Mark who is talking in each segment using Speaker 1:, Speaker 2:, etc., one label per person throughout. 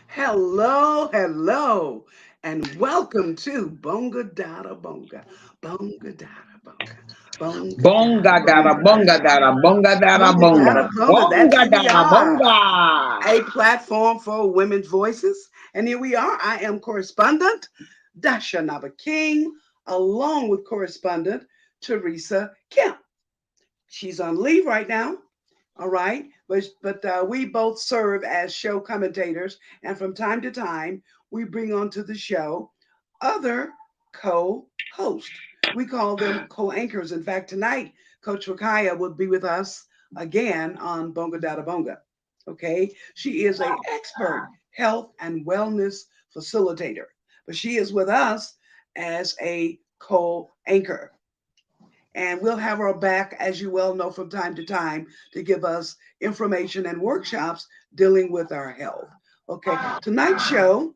Speaker 1: Hello, hello, and welcome to Bonga Dada Bonga. Bonga Dada Bonga. Bonga
Speaker 2: Bonga
Speaker 1: Dada
Speaker 2: dada
Speaker 1: Bonga.
Speaker 2: bonga dada bonga dada
Speaker 1: Bonga
Speaker 2: bonga
Speaker 1: Dada Bonga. That's
Speaker 2: bonga
Speaker 1: who we
Speaker 2: dada
Speaker 1: are.
Speaker 2: bonga.
Speaker 1: A platform for women's voices. And here we are. I am correspondent Dasha Naba King, along with correspondent Teresa Kemp. She's on leave right now. All right, but we both serve as show commentators, and from time to time we bring onto the show other co-hosts. We call them co-anchors. In fact, tonight Coach Rakaya will be with us again on Bonga Dada Bonga. Okay, she is an expert health and wellness facilitator, but she is with us as a co-anchor. And we'll have her back, as you well know, from time to time to give us information and workshops dealing with our health. Okay, tonight's show,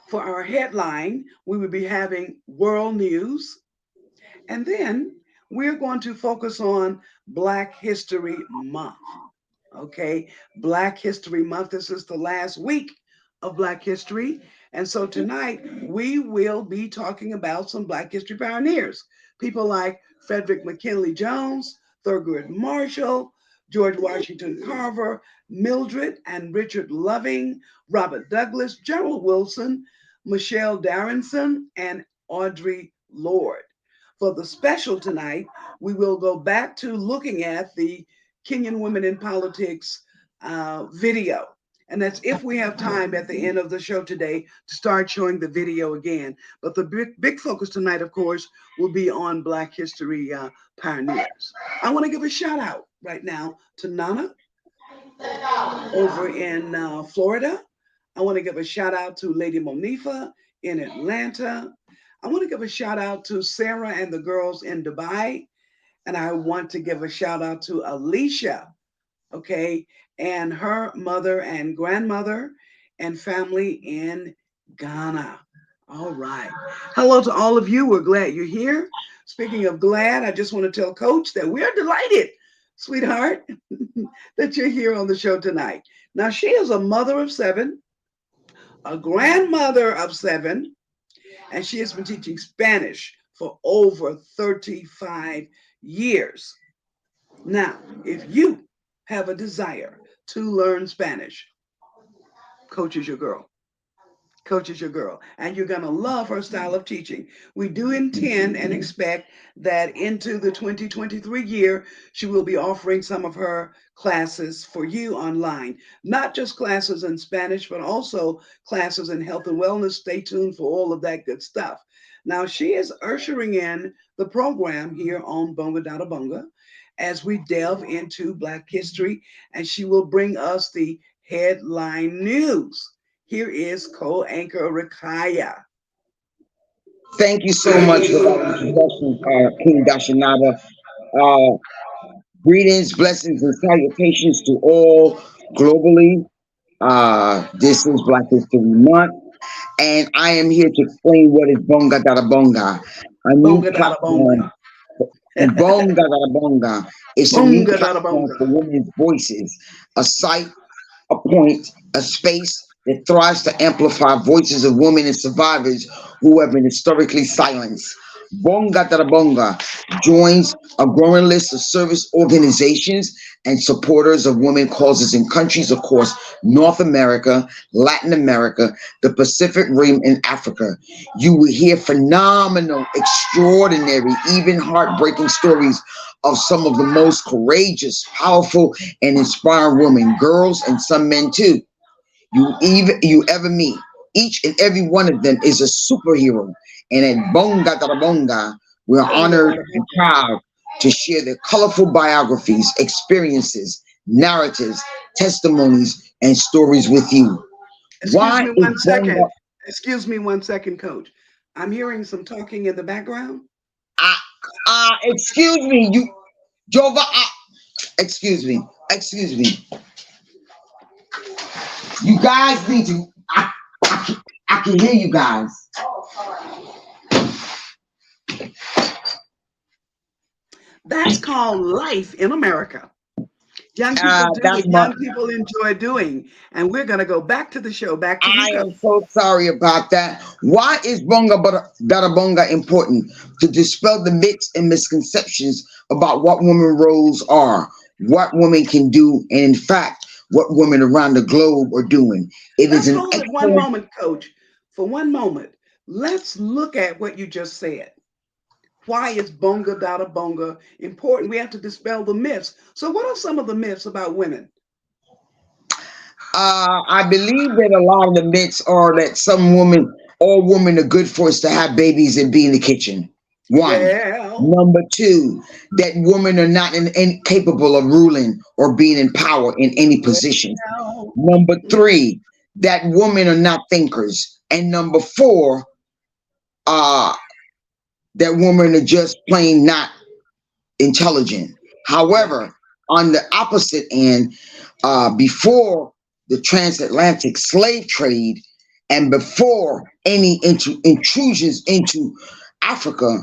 Speaker 1: for our headline, we will be having world news, and then we're going to focus on Black History Month. Okay, Black History Month. This is the last week of Black History. And so tonight we will be talking about some Black History pioneers. People like Frederick McKinley Jones, Thurgood Marshall, George Washington Carver, Mildred and Richard Loving, Robert Douglas, Gerald Wilson, Michelle Darrenson, and Audre Lorde. For the special tonight, we will go back to looking at the Kenyan Women in Politics video. And that's if we have time at the end of the show today to start showing the video again. But the big focus tonight, of course, will be on Black History pioneers. I want to give a shout out right now to Nana over in Florida. I want to give a shout out to Lady Monifa in Atlanta. I want to give a shout out to Sarah and the girls in Dubai. And I want to give a shout out to Alicia, okay, and her mother and grandmother and family in Ghana. All right. Hello to all of you. We're glad you're here. Speaking of glad, I just want to tell Coach that we're delighted, sweetheart, that you're here on the show tonight. Now, she is a mother of seven, a grandmother of seven, and she has been teaching Spanish for over 35 years. Now, if you have a desire to learn Spanish, Coach is your girl. Coach is your girl, and you're going to love her style of teaching. We do intend and expect that into the 2023 year, she will be offering some of her classes for you online. Not just classes in Spanish, but also classes in health and wellness. Stay tuned for all of that good stuff. Now, she is ushering in the program here on Bonga Dada Bonga as we delve into Black history, and she will bring us the headline news. Here is co-anchor Rakaya.
Speaker 2: Thank you so much for that introduction, King Dashanaba. Uh, Greetings, blessings, and salutations to all globally. This is Black History Month, and I am here to explain what is Bonga Dada Bonga, a new
Speaker 1: Bonga Dada
Speaker 2: platform.
Speaker 1: Bonga.
Speaker 2: Bonga Dada Bonga is a new
Speaker 1: Bonga Dada
Speaker 2: platform
Speaker 1: Bonga.
Speaker 2: for women's voices, a site, a point, a space that thrives to amplify voices of women and survivors who have been historically silenced. Bonga Dada Bonga joins a growing list of service organizations and supporters of women causes in countries across North America, Latin America, the Pacific Rim, and Africa. You will hear phenomenal, extraordinary, even heartbreaking stories of some of the most courageous, powerful, and inspiring women, girls, and some men too. You ever meet. Each and every one of them is a superhero. And at Bonga Dada Bonga, we're
Speaker 1: Bonga
Speaker 2: honored
Speaker 1: Dada
Speaker 2: and
Speaker 1: Bonga.
Speaker 2: proud to share their colorful biographies, experiences, narratives, testimonies, and stories with you.
Speaker 1: Excuse
Speaker 2: Why
Speaker 1: me
Speaker 2: is
Speaker 1: one second.
Speaker 2: Bonga?
Speaker 1: Excuse me one second, coach. I'm hearing some talking in the background.
Speaker 2: Excuse me, you, Jova. Excuse me, excuse me. You guys need to. I can hear you guys.
Speaker 1: That's called life in America. Young people do
Speaker 2: That's
Speaker 1: what
Speaker 2: my.
Speaker 1: young people enjoy doing. And we're going to go back to the show. Back to you,
Speaker 2: I
Speaker 1: coach.
Speaker 2: am so sorry about that. Why is Dada Bonga important? To dispel the myths and misconceptions about what women roles are, what women can do, and in fact, what women around the globe are doing. It is
Speaker 1: Let's
Speaker 2: an
Speaker 1: hold it one
Speaker 2: excellent.
Speaker 1: moment, coach. For one moment, let's look at what you just said. Why is Bonga Dada Bonga important? We have to dispel the myths. So, what are some of the myths about women?
Speaker 2: I believe that a lot of the myths are that some women, all women are good for us to have babies and be in the kitchen. One.
Speaker 1: Well,
Speaker 2: Number two, that women are not incapable of ruling or being in power in any position.
Speaker 1: well,
Speaker 2: Number three, that women are not thinkers. And number four, uh, that women are just plain not intelligent.
Speaker 1: right.
Speaker 2: However, on the opposite end, before the transatlantic slave trade and before any intrusions into Africa,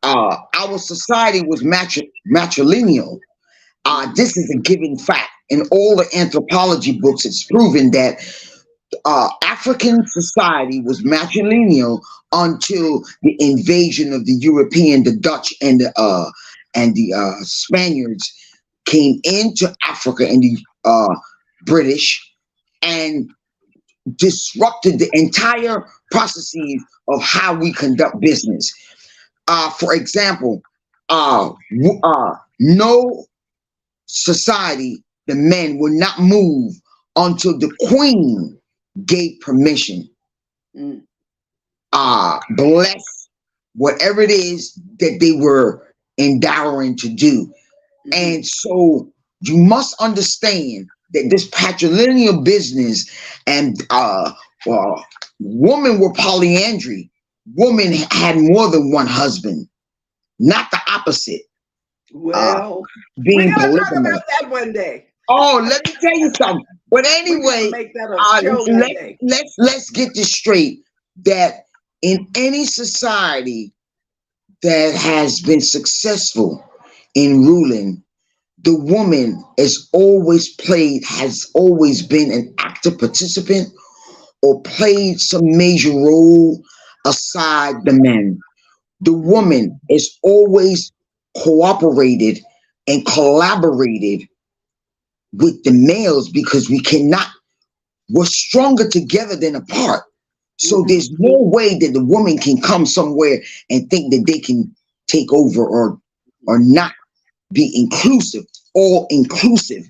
Speaker 2: our society was matrilineal. This is a given fact. In all the anthropology books, it's proven that African society was matrilineal until the invasion of the European, the Dutch, and the Spaniards came into Africa, and the British, and disrupted the entire processes of how we conduct business. For example, no society, the men would not move until the queen gave permission.
Speaker 1: Mm,
Speaker 2: Bless whatever it is that they were endowing to do.
Speaker 1: mhm.
Speaker 2: And so you must understand that this patrilineal business and women were polyandry. Women had more than one husband, not the opposite, uh,
Speaker 1: Well, we're
Speaker 2: being
Speaker 1: going to talk
Speaker 2: polygamous.
Speaker 1: about that one day.
Speaker 2: Oh, let me tell you something. But
Speaker 1: We're going to
Speaker 2: anyway,
Speaker 1: make that a show one
Speaker 2: let
Speaker 1: day.
Speaker 2: let's get this straight. That in any society that has been successful in ruling, the woman has always been an active participant or played some major role aside the men. The
Speaker 1: Mhm.
Speaker 2: woman is always cooperated and collaborated with the males because we're stronger together than apart. So
Speaker 1: Mhm.
Speaker 2: there's no way that the woman can come somewhere and think that they can take over or not be inclusive, all inclusive.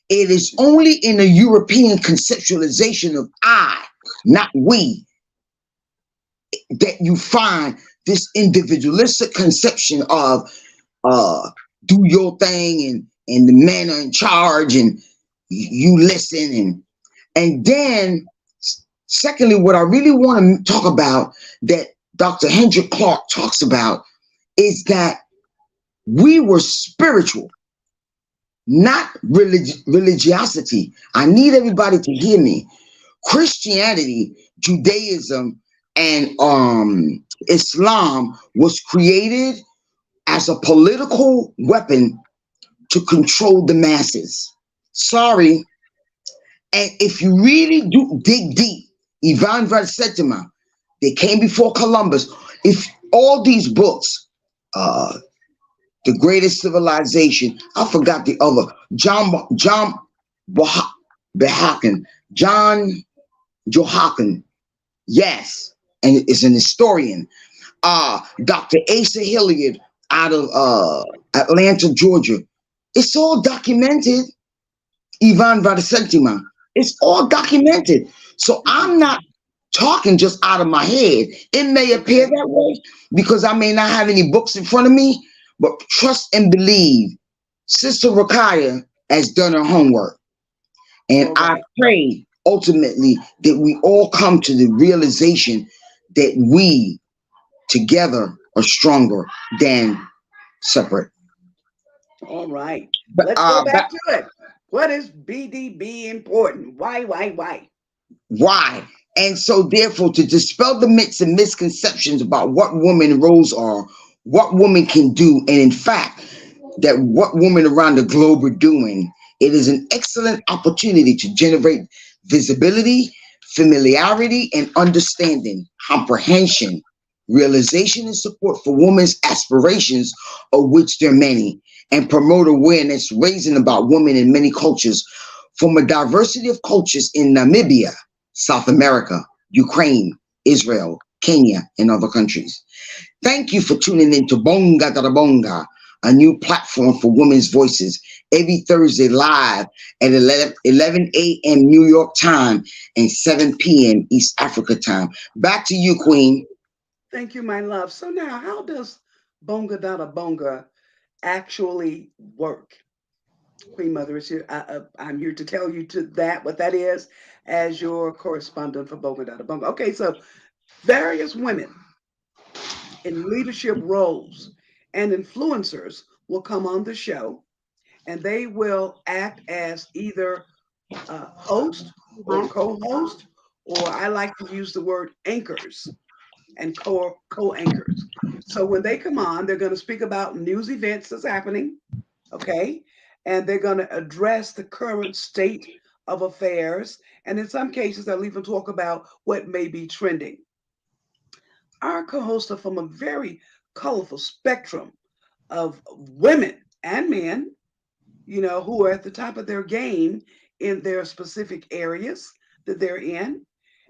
Speaker 2: It is only in a European conceptualization of I, not we, that you find this individualistic conception of uh do your thing, and the men are in charge, and you listen, and then secondly, what I really want to talk about that Dr. Hendrik Clark talks about is that we were spiritual, not religiosity. I need everybody to hear me. Christianity, Judaism, and Islam was created as a political weapon to control the masses. Sorry. And if you really do dig deep, Ivan Valsettima, they came before Columbus. If all these books, uh, The Greatest Civilization, I forgot the other, John Behaken, John Johaken, yes, and is an historian. Dr. Asa Hilliard out of Atlanta, Georgia. It's all documented. Ivan Valsettima. It's all documented. So
Speaker 1: Mhm.
Speaker 2: I'm not talking just out of my head. It may appear
Speaker 1: Okay.
Speaker 2: that way because I may not have any books in front of me, but trust and believe. Sister Rakaya, as done her homework. And
Speaker 1: All
Speaker 2: I
Speaker 1: right.
Speaker 2: pray ultimately that we all come to the realization that we together are stronger than separate.
Speaker 1: All right.
Speaker 2: But
Speaker 1: Let's go back to it. What is BDB important? Why?
Speaker 2: why? And so, therefore, to dispel the myths and misconceptions about what women roles are, what women can do, and in fact, that what women around the globe are doing, it is an excellent opportunity to generate visibility, familiarity, and understanding, comprehension, realization, and support for women's aspirations, of which there are many, and promote awareness, raising about women in many cultures from a diversity of cultures in Namibia, South America, Ukraine, Israel, Kenya, and other countries. Thank you for tuning in to Bonga Dada Bonga, a new platform for women's voices, every Thursday live at 11 a.m. New York time and 7 p.m. East Africa time. Back to you, Queen.
Speaker 1: Thank you, my love. So now, how does Bonga Dada Bonga actually work? Queen Mother is here. I'm here to tell you to that what that is as your correspondent for Bonga Dada Bonga. Okay, so various women in leadership roles and influencers will come on the show, and they will act as either host or co-host, or I like to use the word anchors and co-anchors. So when they come on, they're going to speak about news events that's happening, okay? And they're going to address the current state of affairs. And in some cases, they'll even talk about what may be trending. Our co hosts are from a very colorful spectrum of women and men, who are at the top of their game in their specific areas that they're in.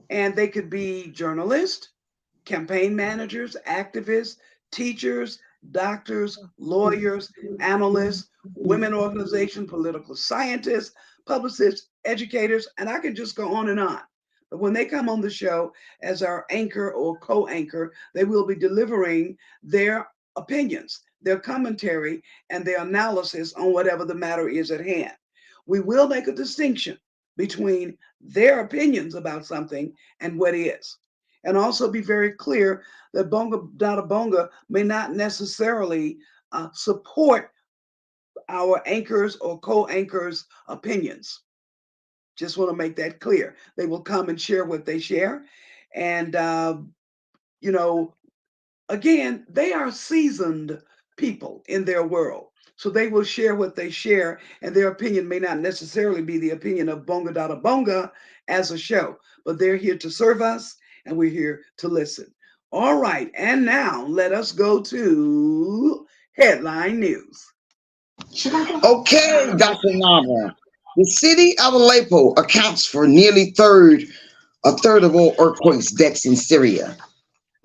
Speaker 1: And they could be journalists, campaign managers, activists, teachers, doctors, lawyers, analysts, women organization, political scientists, publicists, educators, and I could just go on and on. But when they come on the show as our anchor or co anchor, they will be delivering their opinions, their commentary, and their analysis on whatever the matter is at hand. We will make a distinction between their opinions about something and what is, and also be very clear that Bonga Dada Bonga may not necessarily support our anchors or co-anchors' opinions. Just want to make that clear. They will come and share what they share, and you know, again, they are seasoned people in their world. So they will share what they share, and their opinion may not necessarily be the opinion of Bonga Dada Bonga as a show, but they're here to serve us, and we're here to listen. All right, and now let us go to headline news.
Speaker 2: Okay, Dr. Nava. The city of Aleppo accounts for nearly a third of all earthquakes deaths in Syria.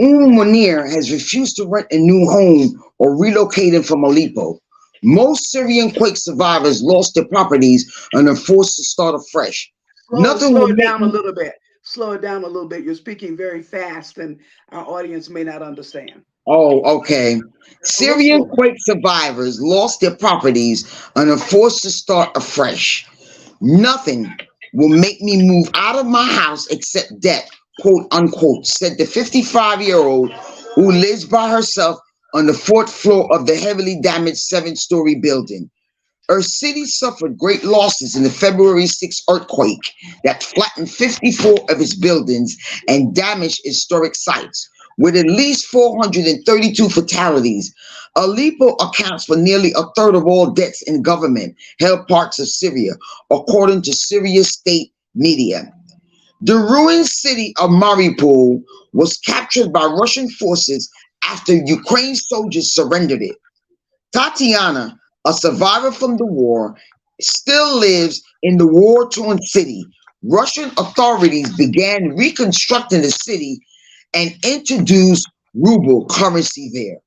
Speaker 2: Munir has refused to rent a new home or relocate him from Aleppo. Most Syrian quake survivors lost their properties and are forced to start afresh. Nothing
Speaker 1: Slow
Speaker 2: will
Speaker 1: it
Speaker 2: make
Speaker 1: down a little bit. Slow it down a little bit. You're speaking very fast, and our audience may not understand.
Speaker 2: Oh, okay.
Speaker 1: A little
Speaker 2: Syrian
Speaker 1: slower.
Speaker 2: quake survivors lost their properties and are forced to start afresh. Nothing will make me move out of my house except death, quote unquote, said the 55-year-old who lives by herself on the fourth floor of the heavily damaged seven-story building. Her city suffered great losses in the February 6th earthquake that flattened 54 of its buildings and damaged historic sites, with at least 432 fatalities. Aleppo accounts for nearly a third of all deaths in government held parts of Syria, according to Syria's state media. The ruined city of Mariupol was captured by Russian forces after Ukraine soldiers surrendered it. Tatiana, a survivor from the war, still lives in the war-torn city. Russian authorities began reconstructing the city and introduced ruble currency there.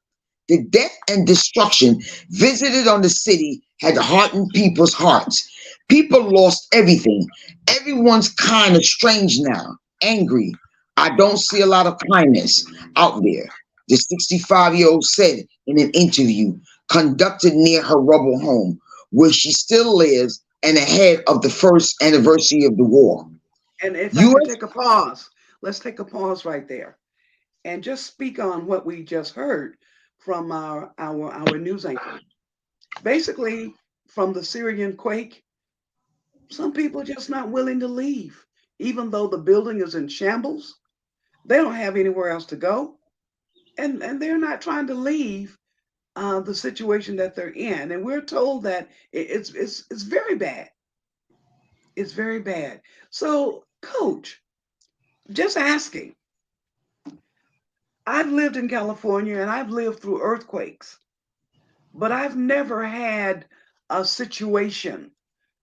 Speaker 2: The death and destruction visited on the city had hardened people's hearts. People lost everything. Everyone's kind of strange now, angry. I don't see a lot of kindness out there, the 65-year-old said in an interview conducted near her rubble home, where she still lives, and ahead of the first anniversary of the war.
Speaker 1: And if I could
Speaker 2: U.S.
Speaker 1: take a pause, let's take a pause right there and just speak on what we just heard from our news anchor. Basically, from the Syrian quake, some people are just not willing to leave, even though the building is in shambles. They don't have anywhere else to go, and they're not trying to leave the situation that they're in. And we're told that it's very bad. It's very bad. So, Coach, just asking. I've lived in California and I've lived through earthquakes, but I've never had a situation.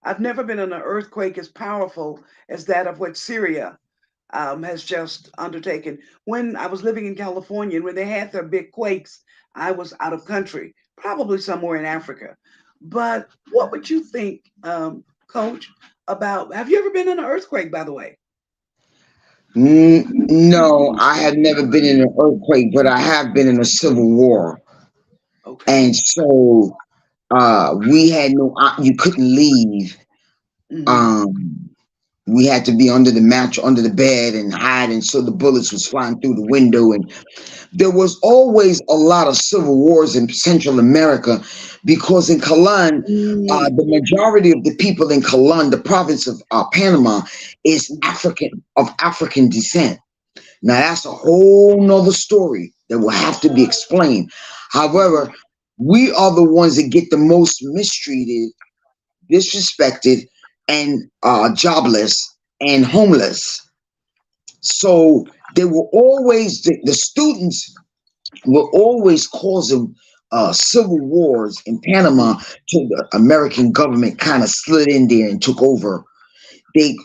Speaker 1: I've never been in an earthquake as powerful as that of what Syria has just undertaken. When I was living in California and when they had their big quakes, I was out of country, probably somewhere in Africa. But what would you think, Coach, about? Have you ever been in an earthquake, by the way?
Speaker 2: No, I have never been in an earthquake, but I have been in a civil war,
Speaker 1: Okay.
Speaker 2: and so we had no. You couldn't leave.
Speaker 1: Hmm.
Speaker 2: Um, we had to be under the mattress, under the bed, and hide, and so the bullets was flying through the window, and there was always a lot of civil wars in Central America because in Colon,
Speaker 1: Mm.
Speaker 2: the majority of the people in Colon, the province of Panama, is African descent. Now that's a whole nother story that will have to be explained. However, we are the ones that get the most mistreated, disrespected, and jobless and homeless. So they were always the students were always causing civil wars in Panama till the American government kind of slid in there and took over. They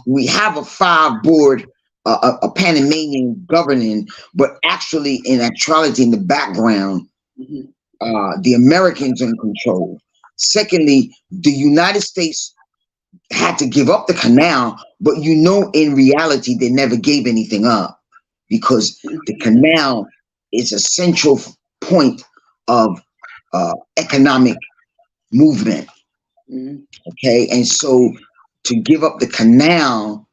Speaker 2: we have a five board a Panamanian governing, but actually in actuality in the background,
Speaker 1: Hmm.
Speaker 2: the Americans are in control. Secondly, the United States had to give up the canal, but in reality, they never gave anything up because the canal is a central point of economic movement.
Speaker 1: Hmm.
Speaker 2: Okay, and so to give up the canal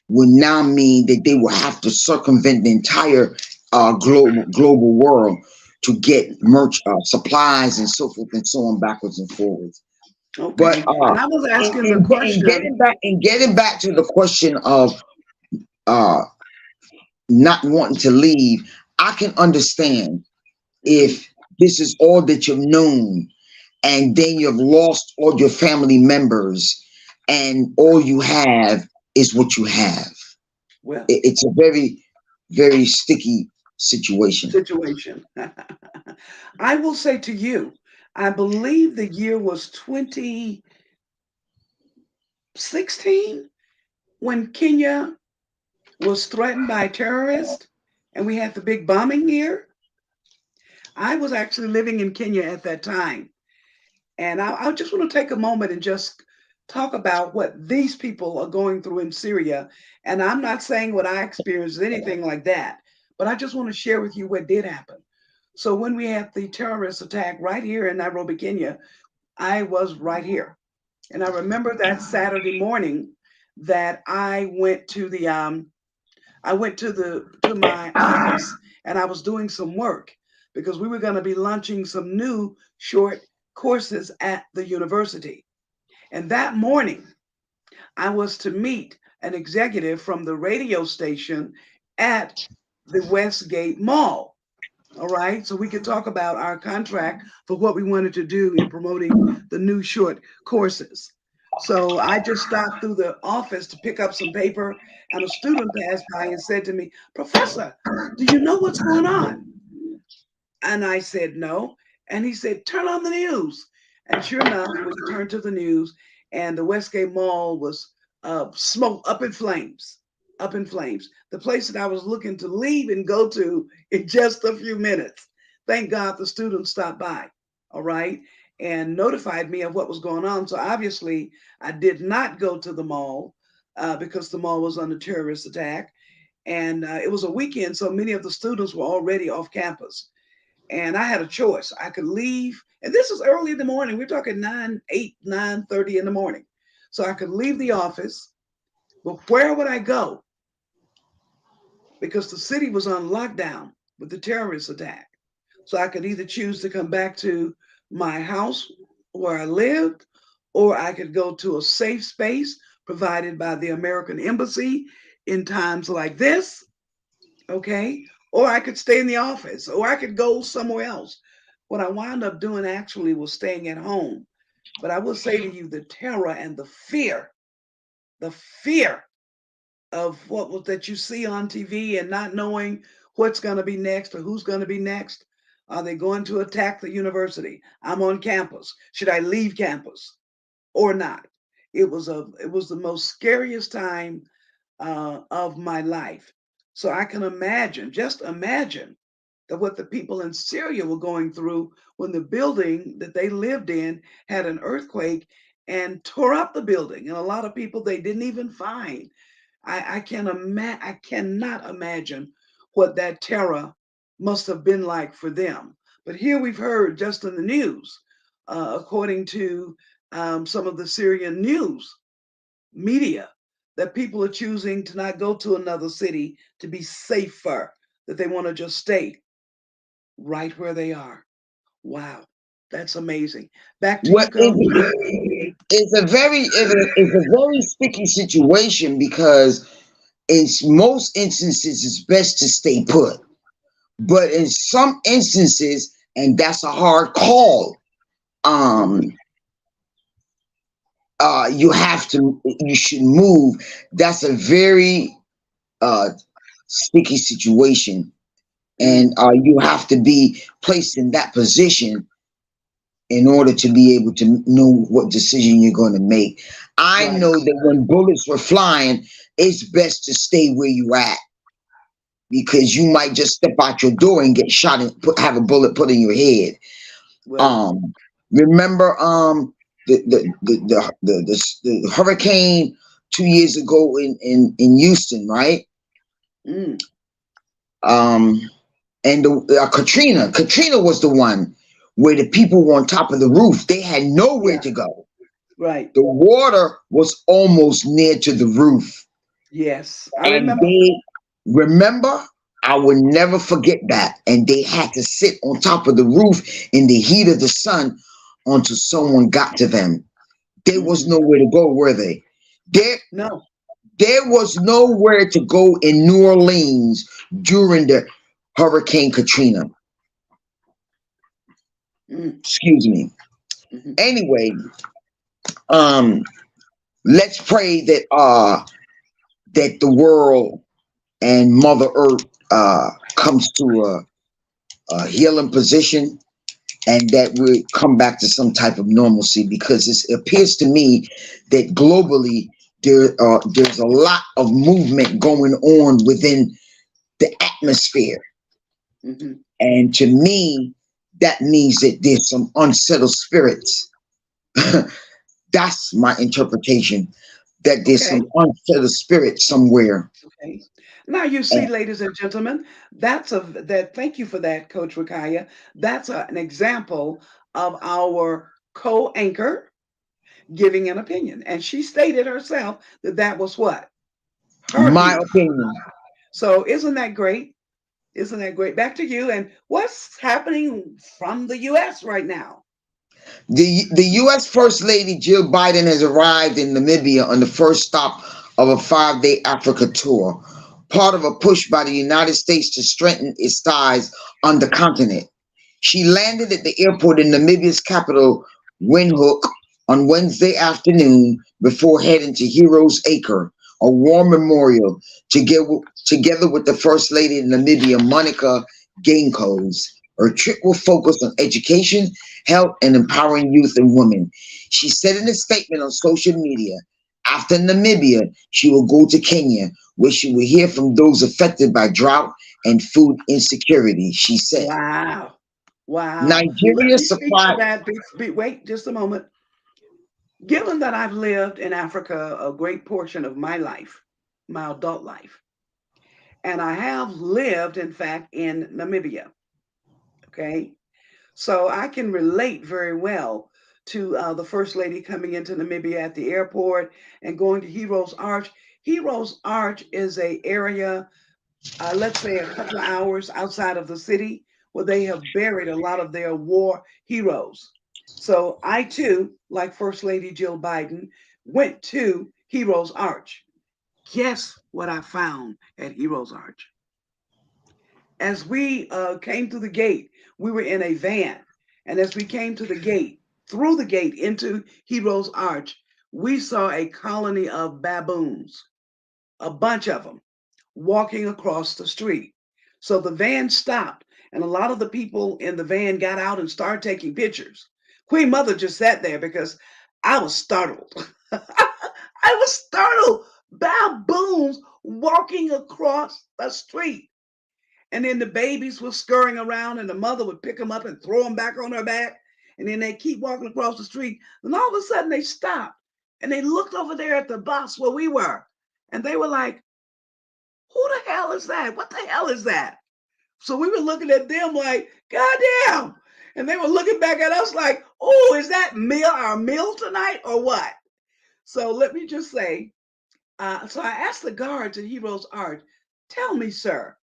Speaker 2: would now mean that they will have to circumvent the entire global world to get supplies and so forth and so on backwards and forwards. But
Speaker 1: Okay. And I was
Speaker 2: in,
Speaker 1: asking the
Speaker 2: in, in
Speaker 1: question.
Speaker 2: getting back to the question of uh, not wanting to leave, I can understand
Speaker 1: Mhm.
Speaker 2: if this is all that you've known and then you've lost all your family members and all you have is what you have.
Speaker 1: Well,
Speaker 2: It's a very, very sticky situation.
Speaker 1: situation. I will say to you, I believe the year was 2016 when Kenya was threatened by terrorists and we had the big bombing here. I was actually living in Kenya at that time. And I just want to take a moment and just talk about what these people are going through in Syria. And I'm not saying what I experienced, anything like that, but I just want to share with you what did happen. So when we had the terrorist attack right here in Nairobi, Kenya, I was right here. And I remember that Saturday morning that I went to my office and I was doing some work because we were going to be launching some new short courses at the university. And that morning, I was to meet an executive from the radio station at the Westgate Mall. All right. So we could talk about our contract for what we wanted to do in promoting the new short courses. So I just stopped through the office to pick up some paper, and a student passed by and said to me, Professor, do you know what's going on? And I said, No. And he said, Turn on the news. And sure enough, we turned to the news, and the Westgate Mall was smoke up in flames, up in flames. The place that I was looking to leave and go to in just a few minutes. Thank God the students stopped by, all right, and notified me of what was going on. So obviously, I did not go to the mall because the mall was under terrorist attack. And it was a weekend, so many of the students were already off campus. And I had a choice. I could leave And this is early in the morning. We're talking 9, 8, 9:30 in the morning. So I could leave the office, but where would I go? Because the city was on lockdown with the terrorist attack. So I could either choose to come back to my house where I lived, or I could go to a safe space provided by the American Embassy in times like this, okay? Or I could stay in the office, or I could go somewhere else. What I wound up doing actually was staying at home. But I will say to you, the terror and the fear of what was that you see on TV and not knowing what's going to be next or who's going to be next. Are they going to attack the university? I'm on campus. Should I leave campus or not? It was the most scariest time of my life. So I can imagine, just imagine that what the people in Syria were going through when the building that they lived in had an earthquake and tore up the building, and a lot of people they didn't even find. I cannot imagine what that terror must have been like for them. But here we've heard just in the news, according to some of the Syrian news media, that people are choosing to not go to another city to be safer, that they want to just stay right where they are. Wow, that's amazing. Back to
Speaker 2: What
Speaker 1: you, Coach.
Speaker 2: it's a very sticky situation because in most instances it's best to stay put, but in some instances, and that's a hard call. Um,
Speaker 1: Mhm.
Speaker 2: you should move. That's a very uh sticky situation, and
Speaker 1: Mm,
Speaker 2: you have to be placed in that position in order to be able to know what decision you're going to make. I
Speaker 1: right.
Speaker 2: know that when bullets were flying, it's best to stay where you at because you might just step out your door and get shot and have a bullet put in your head.
Speaker 1: Well,
Speaker 2: Um, remember the hurricane 2 years ago in Houston, right?
Speaker 1: mm,
Speaker 2: Um, and Katrina was the one where the people were on top of the roof. They had nowhere
Speaker 1: yeah,
Speaker 2: to go.
Speaker 1: right.
Speaker 2: The water was almost near to the roof.
Speaker 1: Yes, I
Speaker 2: And
Speaker 1: remember.
Speaker 2: they remember, I will never forget that. And they had to sit on top of the roof in the heat of the sun until someone got to them. There was
Speaker 1: Hmm.
Speaker 2: nowhere to go, were they? There,
Speaker 1: No.
Speaker 2: there was nowhere to go in New Orleans during the Hurricane Katrina.
Speaker 1: Mm,
Speaker 2: Excuse me.
Speaker 1: hmm.
Speaker 2: Anyway, um, let's pray that the world and Mother Earth comes to a healing position and that we come back to some type of normalcy because it appears to me that globally there's a lot of movement going on within the atmosphere,
Speaker 1: Hmm.
Speaker 2: and to me that means that there's some unsettled spirits. That's my interpretation, that there's
Speaker 1: Okay.
Speaker 2: some unsettled spirit somewhere.
Speaker 1: Okay. Now you see,
Speaker 2: And
Speaker 1: ladies and gentlemen, that's a that. Thank you for that, Coach Rakaya. That's an example of our co-anchor giving an opinion, and she stated herself that that was what her
Speaker 2: my
Speaker 1: view.
Speaker 2: opinion,
Speaker 1: So isn't that great? Isn't that great? Back to you. And what's happening from the U.S. right now?
Speaker 2: the U.S. First Lady Jill Biden has arrived in Namibia on the first stop of a 5-day Africa tour, part of a push by the United States to strengthen its ties on the continent. She landed at the airport in Namibia's capital, Windhoek, on Wednesday afternoon before heading to Heroes Acre, a war memorial, together with the First Lady of Namibia, Monica Gainkos. Her trip will focus on education, health, and empowering youth and women. She said in a statement on social media, after Namibia, she will go to Kenya, where she will hear from those affected by drought and food insecurity. She said,
Speaker 1: Wow. Wow. Let
Speaker 2: Nigeria
Speaker 1: me speak to
Speaker 2: supply.
Speaker 1: that. Wait just a moment. Given that I've lived in Africa a great portion of my life, my adult life, and I have lived, in fact, in Namibia, okay? So I can relate very well to the First Lady coming into Namibia at the airport and going to Heroes Arch. Heroes Arch is a area, let's say a couple of hours outside of the city, where they have buried a lot of their war heroes. So I too, like First Lady Jill Biden, went to Heroes Arch. Guess what I found at Heroes Arch? As we came through the gate, we were in a van. And as we came to the gate, through the gate into Heroes Arch, we saw a colony of baboons, a bunch of them, walking across the street. So the van stopped, and a lot of the people in the van got out and started taking pictures. Queen Mother just sat there because I was startled. I was startled. Baboons walking across the street. And then the babies were scurrying around, and the mother would pick them up and throw them back on her back. And then they keep walking across the street. And all of a sudden they stopped and they looked over there at the bus where we were. And they were like, who the hell is that? What the hell is that? So we were looking at them like, God damn. And they were looking back at us like, oh, is that our meal tonight or what? So let me just say, so I asked the guards at Heroes Arch, tell me, sir,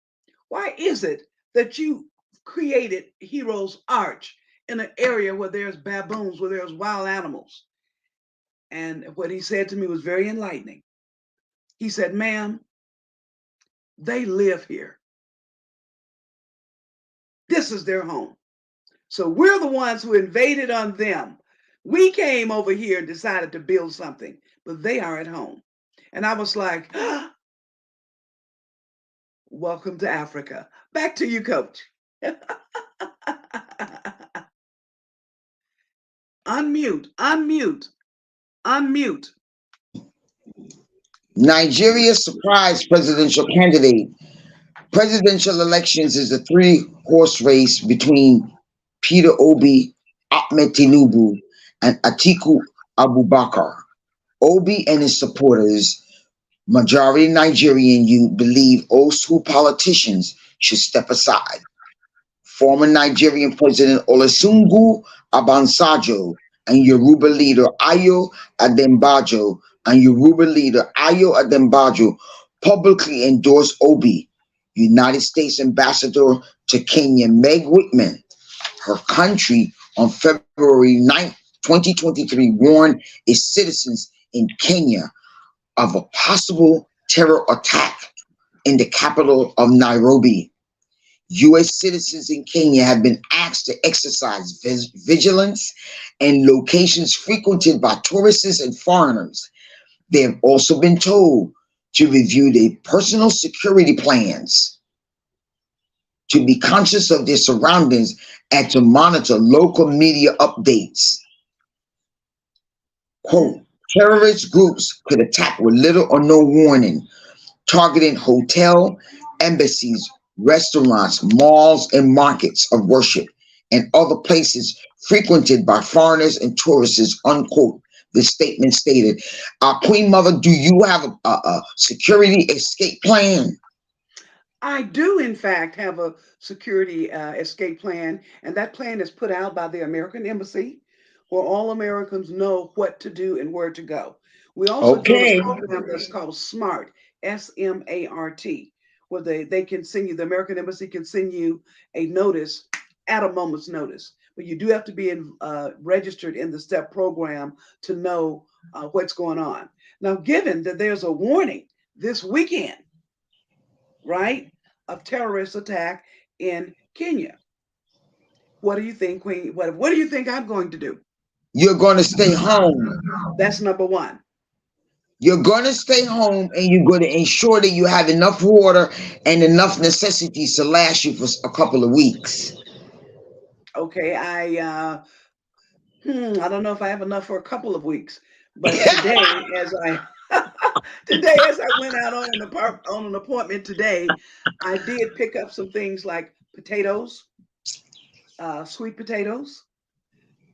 Speaker 1: why is it that you created Heroes Arch in an area where there's baboons, where there's wild animals? And what he said to me was very enlightening. He said, ma'am, they live here. This is their home. So we're the ones who invaded on them. We came over here and decided to build something, but they are at home. And I was like, ah, welcome to Africa. Back to you, coach. Unmute, unmute, unmute.
Speaker 2: Nigeria's surprise presidential candidate. Presidential elections is a three-horse race between Peter Obi, Ahmed Tinubu, and Atiku Abubakar. Obi and his supporters, majority Nigerian youth, believe old school politicians should step aside. Former Nigerian President Olusegun Obasanjo and Yoruba leader Ayo Adembajo publicly endorsed Obi. United States Ambassador to Kenya Meg Whitman, her country, on February 9, 2023, warned its citizens in Kenya of a possible terror attack in the capital of Nairobi. U.S. citizens in Kenya have been asked to exercise vigilance in locations frequented by tourists and foreigners. They have also been told to review their personal security plans, to be conscious of their surroundings, and to monitor local media updates. Quote, terrorist groups could attack with little or no warning, targeting hotel, embassies, restaurants, malls, and markets of worship, and other places frequented by foreigners and tourists, unquote. The statement stated. Queen Mother, do you have a security escape plan?
Speaker 1: I do, in fact, have a security escape plan, and that plan is put out by the American Embassy, where all Americans know what to do and where to go. We also do a
Speaker 2: Okay.
Speaker 1: program that's called SMART, SMART, where they can send you, the American Embassy can send you a notice at a moment's notice. But you do have to be registered in the STEP program to know what's going on. Now, given that there's a warning this weekend, right, of terrorist attack in Kenya. What do you think, Queen? What do you think I'm going to do?
Speaker 2: You're going to stay home.
Speaker 1: That's number one.
Speaker 2: You're going to stay home and you're going to ensure that you have enough water and enough necessities to last you for a couple of weeks.
Speaker 1: Okay, I don't know if I have enough for a couple of weeks, but today, as I today as I went out on an appointment today, I did pick up some things like potatoes, sweet potatoes,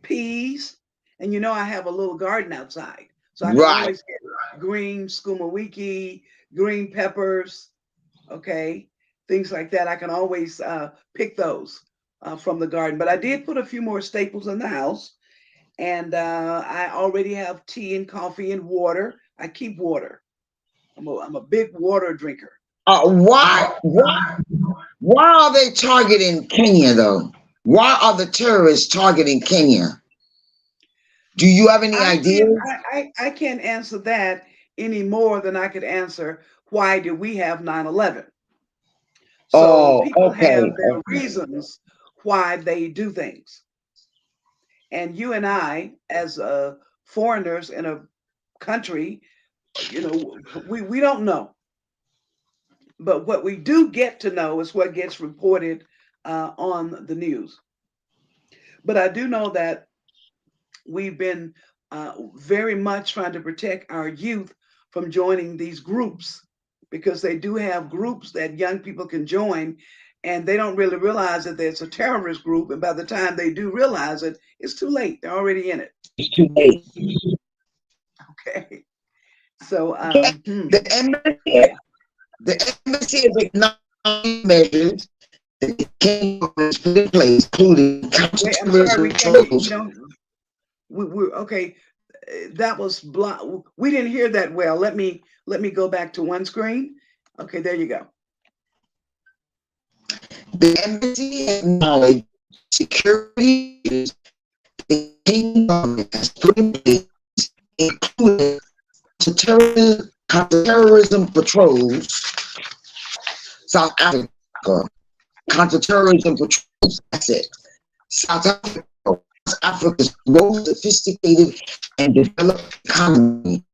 Speaker 1: peas, and I have a little garden outside, so I can
Speaker 2: Right.
Speaker 1: always get green skumawiki, green peppers, okay, things like that. I can always pick those. from the garden. But I did put a few more staples in the house, and I already have tea and coffee and water. I keep water. I'm a big water drinker.
Speaker 2: Why are they targeting Kenya though? Why are the terrorists targeting Kenya? Do you have any ideas?
Speaker 1: I can't answer that any more than I could answer why did we have 9/11. So
Speaker 2: Oh,
Speaker 1: people have
Speaker 2: okay,
Speaker 1: their
Speaker 2: okay.
Speaker 1: reasons why they do things. And you and I, as foreigners in a country, we don't know. But what we do get to know is what gets reported on the news. But I do know that we've been very much trying to protect our youth from joining these groups because they do have groups that young people can join, and they don't really realize that there's a terrorist group. And by the time they do realize it, it's too late. They're already in it.
Speaker 2: It's too late.
Speaker 1: Okay. So,
Speaker 2: The embassy, the embassy has acknowledged measures that the Kenyan government has put in place, including
Speaker 1: wait, I'm sorry,
Speaker 2: counterterrorism
Speaker 1: we can't hear you.
Speaker 2: patrols.
Speaker 1: Don't we're okay. That was blind. We didn't hear that well. Let me go back to one screen. Okay, there you go.
Speaker 2: The embassy has acknowledged security measures the Kenyan government has put in place, including counterterrorism patrols. South Africa, counterterrorism patrols. That's it. South Africa, Africa's most sophisticated and developed economy,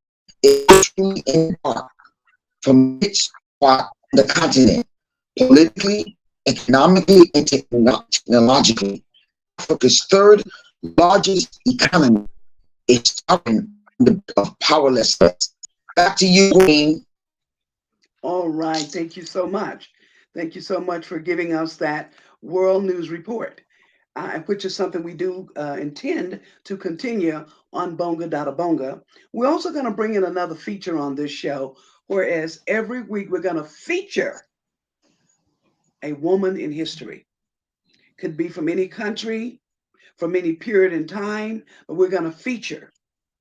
Speaker 2: is truly embarked from its part on the continent, politically, economically, and technologically. Africa's third largest economy is suffering of powerlessness. Back to you, Queen.
Speaker 1: All right. Thank you so much. Thank you so much for giving us that world news report, which is something we do intend to continue on Bonga Dada Bonga. We're also going to bring in another feature on this show, whereas every week we're going to feature a woman in history. Could be from any country, from any period in time, but we're going to feature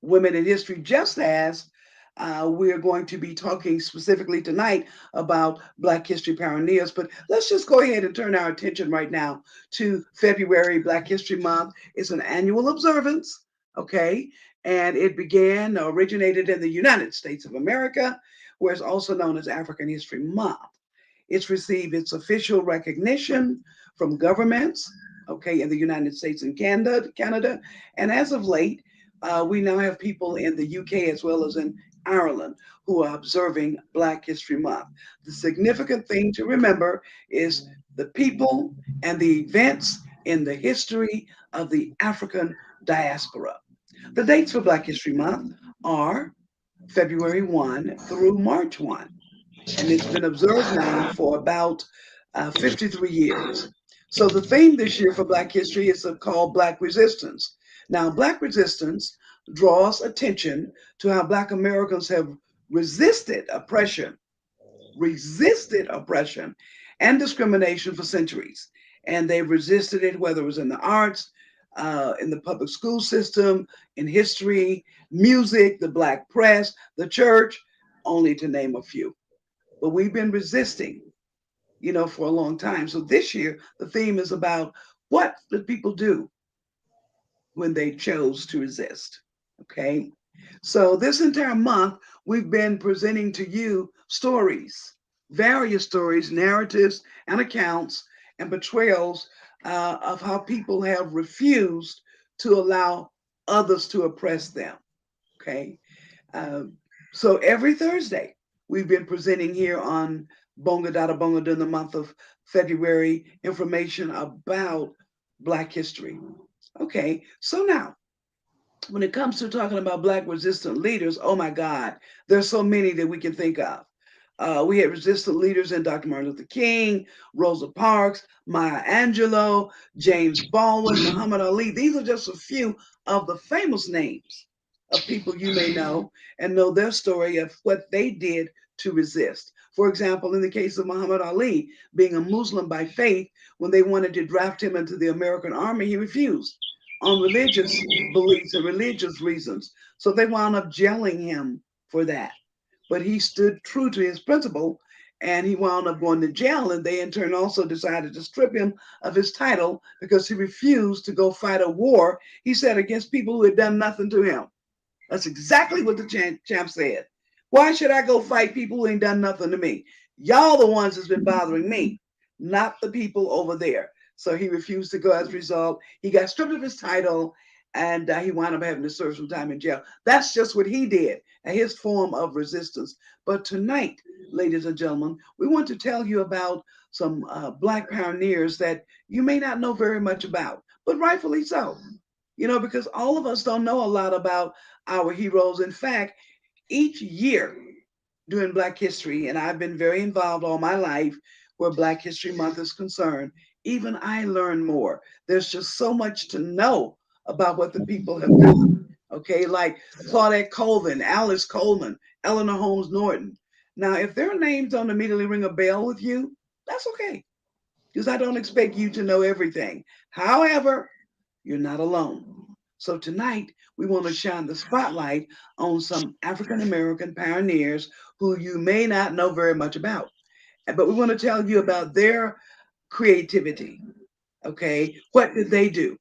Speaker 1: women in history, just as we're going to be talking specifically tonight about Black History Pioneers. But let's just go ahead and turn our attention right now to February, Black History Month. It's an annual observance, okay? And it originated in the United States of America, where it's also known as African History Month. It's received its official recognition from governments, okay, in the United States and Canada. And as of late, we now have people in the UK as well as in Ireland who are observing Black History Month. The significant thing to remember is the people and the events in the history of the African diaspora. The dates for Black History Month are February 1 through March 1, and it's been observed now for about 53 years. So the theme this year for Black History is called Black Resistance. Now, Black Resistance draws attention to how Black Americans have resisted oppression and discrimination for centuries. And they've resisted it, whether it was in the arts, in the public school system, in history, music, the Black press, the church, only to name a few. But we've been resisting, for a long time. So this year, the theme is about what did people do when they chose to resist. Okay. So this entire month, we've been presenting to you stories, various stories, narratives, and accounts and portrayals of how people have refused to allow others to oppress them. Okay. Um, so every Thursday, we've been presenting here on Bonga Dada Bonga during the month of February information about Black history. Okay, so now when it comes to talking about Black resistant leaders, oh my God, there's so many that we can think of. We had resistant leaders in Dr. Martin Luther King, Rosa Parks, Maya Angelou, James Baldwin, Muhammad Ali. These are just a few of the famous names of people you may know and know their story of what they did to resist. For example, in the case of Muhammad Ali, being a Muslim by faith, when they wanted to draft him into the American army, he refused on religious beliefs and religious reasons. So they wound up jailing him for that. But he stood true to his principle and he wound up going to jail. And they, in turn, also decided to strip him of his title because he refused to go fight a war, he said, against people who had done nothing to him. That's exactly what the champ said. Why should I go fight people who ain't done nothing to me? Y'all the ones that's been bothering me, not the people over there. So he refused to go. As a result, he got stripped of his title and he wound up having to serve some time in jail. That's just what he did, and his form of resistance. But tonight, ladies and gentlemen, we want to tell you about some Black pioneers that you may not know very much about, but rightfully so. Because all of us don't know a lot about our heroes. In fact, each year during Black History, and I've been very involved all my life where Black History Month is concerned, even I learn more. There's just so much to know about what the people have done. Okay, like Claudette Colvin, Alice Coleman, Eleanor Holmes Norton. Now, if their names don't immediately ring a bell with you, that's okay, because I don't expect you to know everything. However, you're not alone. So tonight, we want to shine the spotlight on some African American pioneers who you may not know very much about. But we want to tell you about their creativity. Okay. What did they do?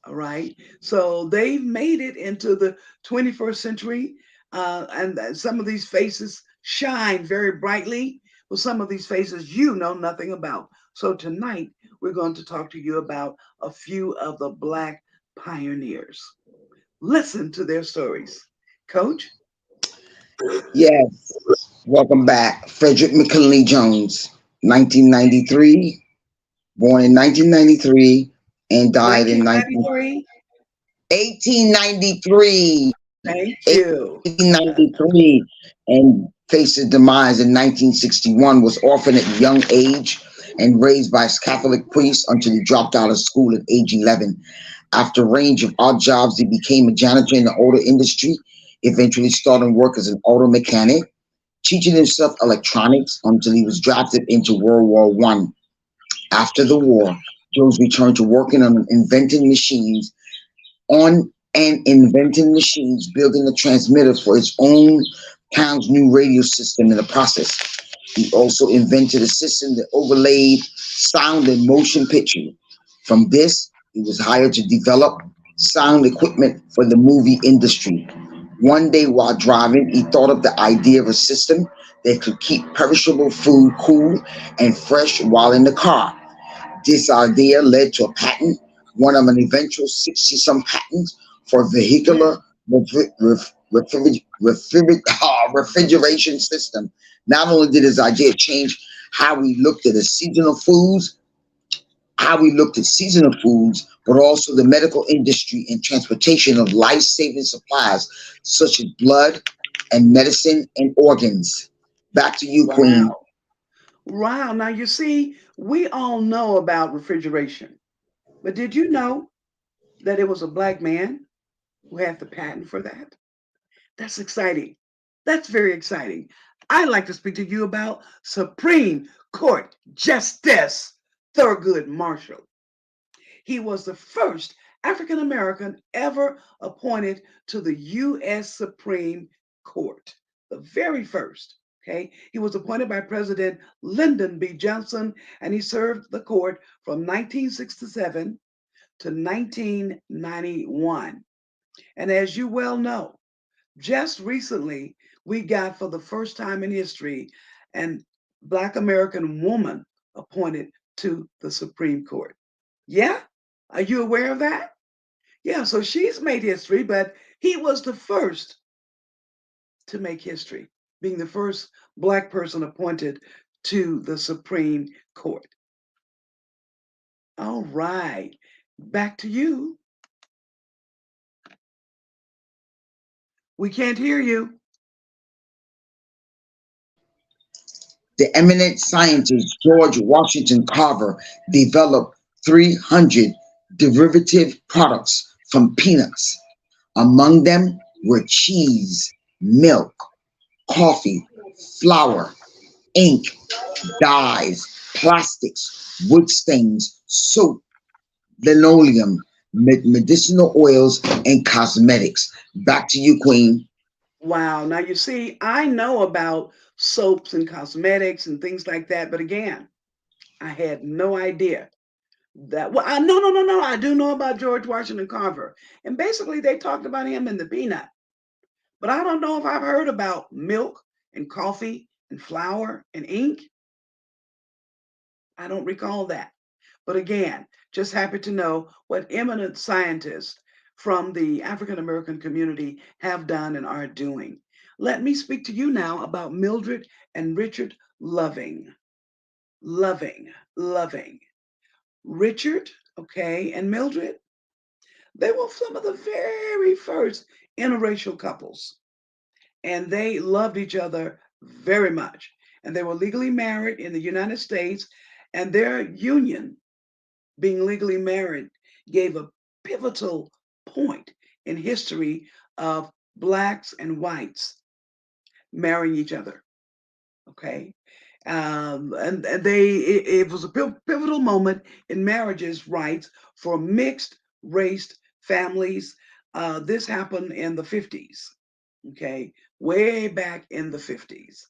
Speaker 1: All right. So they've made it into the 21st century. And some of these faces shine very brightly, but some of these faces you know nothing about. So tonight, we're going to talk to you about a few of the Black pioneers. Listen to their stories. Coach?
Speaker 2: Yes, welcome back. Frederick McKinley Jones, 1993, born in 1993 and died in
Speaker 1: 1993?
Speaker 2: 1893.
Speaker 1: Thank you.
Speaker 2: 1893, and faced his demise in 1961. Was orphaned at a young age and raised by his Catholic priest until he dropped out of school at age 11. After a range of odd jobs, he became a janitor in the auto industry, eventually starting work as an auto mechanic, teaching himself electronics until he was drafted into World War One. After the war, Jones returned to working on inventing machines building a transmitter for his own town's new radio system in the process. He also invented a system that overlaid sound and motion picture. From this, he was hired to develop sound equipment for the movie industry. One day while driving, he thought of the idea of a system that could keep perishable food cool and fresh while in the car. This idea led to a patent, one of an eventual 60 some patents for vehicular refrigeration system. Not only did his idea change how we looked at the seasonal foods, but also the medical industry and transportation of life-saving supplies such as blood and medicine and organs. Back to you, Queen.
Speaker 1: Wow. Wow. Now, you see, we all know about refrigeration, but did you know that it was a Black man who had the patent for that? That's exciting. That's very exciting. I'd like to speak to you about Supreme Court Justice Thurgood Marshall. He was the first African American ever appointed to the U.S. Supreme Court, the very first. Okay, he was appointed by President Lyndon B. Johnson, and he served the court from 1967 to 1991. And as you well know, just recently we got, for the first time in history, an Black American woman appointed to the Supreme Court. Yeah? Are you aware of that? Yeah, so she's made history, but he was the first to make history, being the first Black person appointed to the Supreme Court. All right, back to you. We can't hear you.
Speaker 2: The eminent scientist George Washington Carver developed 300 derivative products from peanuts. Among them were cheese, milk, coffee, flour, ink, dyes, plastics, wood stains, soap, linoleum, medicinal oils, and cosmetics. Back to you, Queen.
Speaker 1: Wow. Now, you see, I know about soaps and cosmetics and things like that, but again, I had no idea that. Well, no, no, no, no. I do know about George Washington Carver. And basically, they talked about him in the Peanut. But I don't know if I've heard about milk and coffee and flour and ink. I don't recall that. But again, just happy to know what eminent scientists from the African American community have done and are doing. Let me speak to you now about Mildred and Richard Loving. Loving, Loving. Richard, okay, and Mildred, they were some of the very first interracial couples, and they loved each other very much. And they were legally married in the United States, and their union, being legally married, gave a pivotal point in history of blacks and whites marrying each other. Okay, and it was a pivotal moment in marriages rights for mixed race families. This happened in the 50s. Okay, way back in the 50s.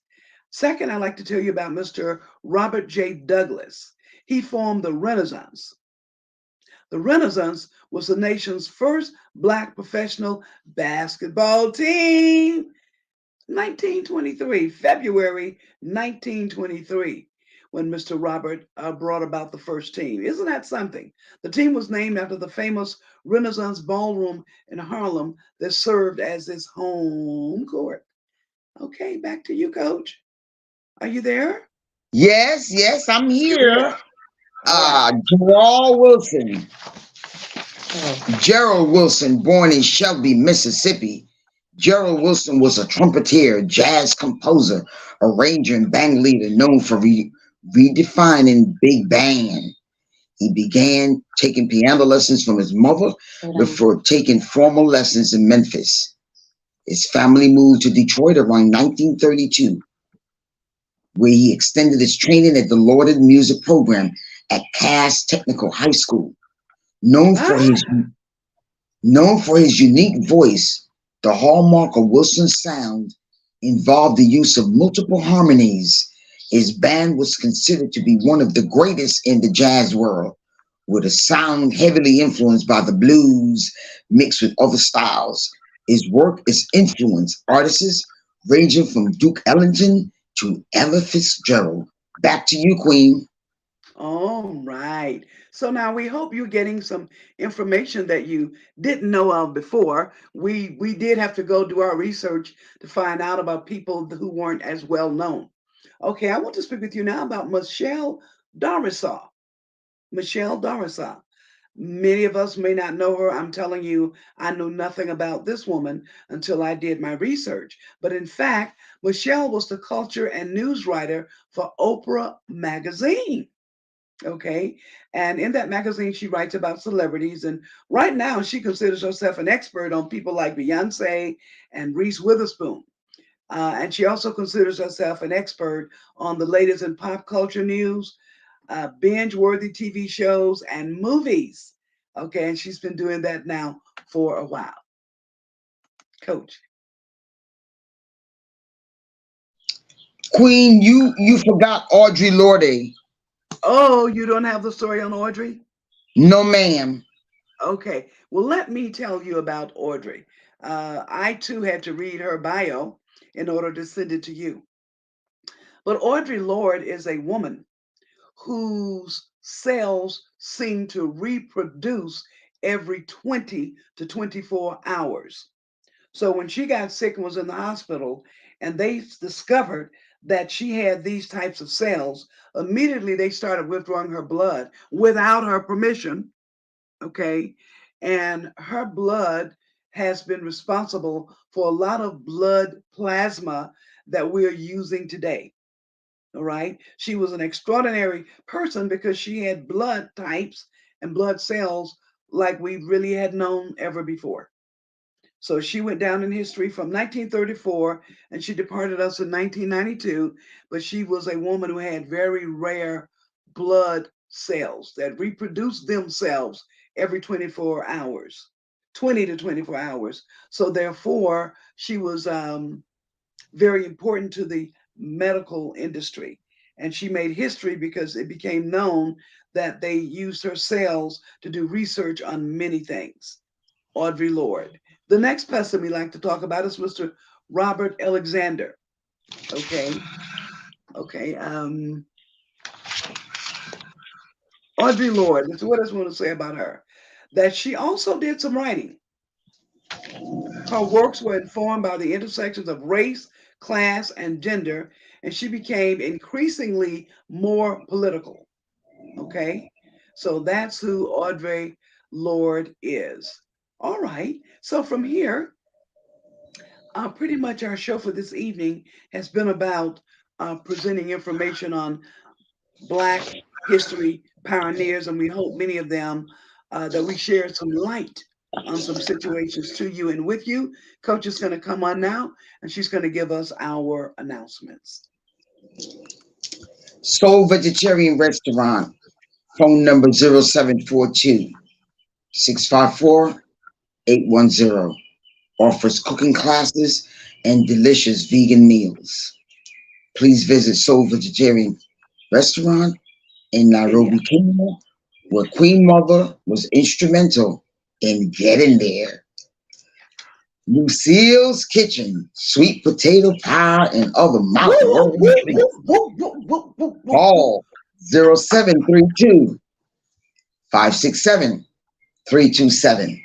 Speaker 1: Second, I'd like to tell you about Mr. Robert J. Douglas. He formed the Renaissance. The Renaissance was the nation's first black professional basketball team. 1923, February 1923, when Mr. Robert brought about the first team. Isn't that something? The team was named after the famous Renaissance ballroom in Harlem that served as its home court. Okay, back to you, Coach. Are you there?
Speaker 2: Yes, yes, I'm
Speaker 1: You're there.
Speaker 2: here.
Speaker 1: All right.
Speaker 2: Gerald Wilson. Gerald Wilson, born in Shelby, Mississippi. Gerald Wilson was a trumpeter, jazz composer, arranger, and band leader known for redefining big band. He began taking piano lessons from his mother before taking formal lessons in Memphis. His family moved to Detroit around 1932, where he extended his training at the Lauded Music Program at Cass Technical High School. Known for
Speaker 1: What?
Speaker 2: his Known for his unique voice, the hallmark of Wilson's sound involved the use of multiple harmonies. His band was considered to be one of the greatest in the jazz world, with a sound heavily influenced by the blues mixed with other styles. His work has influenced artists ranging from Duke Ellington to Ella Fitzgerald. Back to you, Queen.
Speaker 1: All right. So now we hope you're getting some information that you didn't know of before. We did have to go do our research to find out about people who weren't as well known. Okay, I want to speak with you now about Michelle Darisaw. Michelle Darisaw. Many of us may not know her. I'm telling you, I knew nothing about this woman until I did my research. But in fact, Michelle was the culture and news writer for Oprah magazine. Okay. And in that magazine, she writes about celebrities. And right now, she considers herself an expert on people like Beyonce and Reese Witherspoon. And she also considers herself an expert on the latest in pop culture news, binge worthy TV shows, and movies. Okay. And she's been doing that now for a while. Coach.
Speaker 2: Queen, you forgot Audrey Lorde.
Speaker 1: Oh, you don't have the story on Audrey?
Speaker 2: No, ma'am.
Speaker 1: Okay. Well, let me tell you about Audrey. I too had to read her bio in order to send it to you. But Audrey Lorde is a woman whose cells seem to reproduce every 20 to 24 hours. So when she got sick and was in the hospital and they discovered that she had these types of cells, immediately they started withdrawing her blood without her permission. Okay. And her blood has been responsible for a lot of blood plasma that we're using today. All right. She was an extraordinary person because she had blood types and blood cells like we really had known ever before. So she went down in history from 1934 and she departed us in 1992. But she was a woman who had very rare blood cells that reproduced themselves every 24 hours, 20 to 24 hours. So therefore, she was very important to the medical industry. And she made history because it became known that they used her cells to do research on many things. Audre Lorde. The next person we like to talk about is Mr. Robert Alexander. Okay. Okay. Audre Lorde. This is what I just want to say about her. That she also did some writing. Her works were informed by the intersections of race, class, and gender, and she became increasingly more political. Okay. So that's who Audre Lorde is. All right. So from here, pretty much our show for this evening has been about presenting information on Black history pioneers, and we hope many of them that we share some light on some situations to you and with you. Coach is going to come on now, and she's going to give us our announcements.
Speaker 2: Soul Vegetarian Restaurant, phone number 0742-654-810. Offers cooking classes and delicious vegan meals. Please visit Soul Vegetarian Restaurant in
Speaker 1: Kenya.
Speaker 2: Nairobi, Kenya, where Queen Mother was instrumental in getting there. Lucille's Kitchen, sweet potato pie and other
Speaker 1: Woo,
Speaker 2: mouth-watering
Speaker 1: woo,
Speaker 2: treats.
Speaker 1: woo, woo, woo, woo, woo, woo, woo.
Speaker 2: Call 0732-567-327.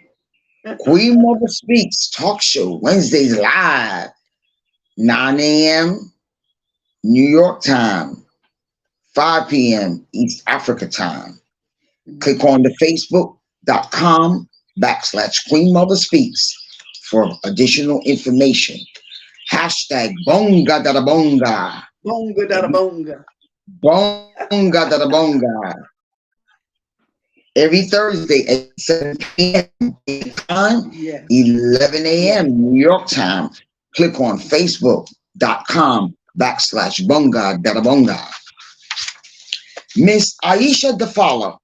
Speaker 2: Queen Mother Speaks Talk Show, Wednesdays live, 9 a.m. New York time, 5 p.m. East Africa time. Click on the facebook.com/Queen Mother Speaks for additional information. Hashtag Bonga Dada Bonga.
Speaker 1: Bonga da bonga.
Speaker 2: Bonga Dada Bonga. Every Thursday at 7 p.m. time,
Speaker 1: Yes.
Speaker 2: 11
Speaker 1: Yes.
Speaker 2: a.m. New York time. Click on facebook.com/Bonga Dada Bonga. Miss Aisha Dafala,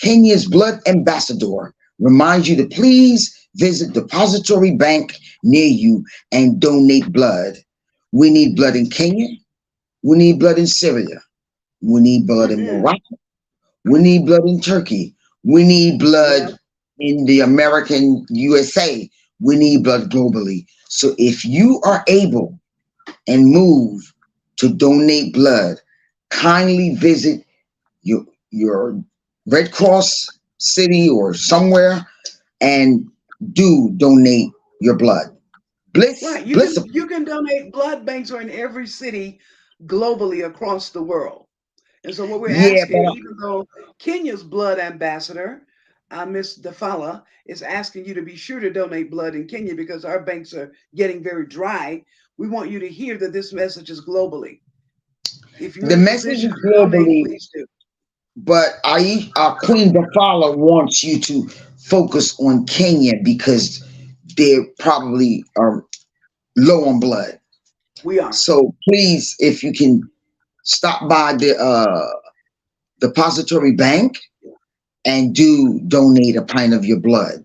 Speaker 2: Kenya's blood ambassador, reminds you to please visit Depository Bank near you and donate blood. We need blood in Kenya. We need blood in Syria. We need blood in
Speaker 1: Mm-hmm.
Speaker 2: Morocco. We need blood in Turkey. We need blood
Speaker 1: Yep.
Speaker 2: in the American USA. We need blood globally. So if you are able and move to donate blood, kindly visit your Red Cross city or somewhere and do donate your blood.
Speaker 1: Right.
Speaker 2: Bliss.
Speaker 1: You can donate. Blood banks are in every city globally across the world. And so what we're
Speaker 2: Yeah,
Speaker 1: asking,
Speaker 2: but
Speaker 1: even though Kenya's blood ambassador, Miss Dafala, is asking you to be sure to donate blood in Kenya because our banks are getting very dry, we want you to hear that this message is globally. If you're
Speaker 2: the
Speaker 1: in a
Speaker 2: message
Speaker 1: position
Speaker 2: is
Speaker 1: to donate,
Speaker 2: globally.
Speaker 1: please do.
Speaker 2: But Queen Dafala wants you to focus on Kenya because they probably are low on blood.
Speaker 1: We are.
Speaker 2: So please, if you can stop by the depository bank and do donate a pint of your blood.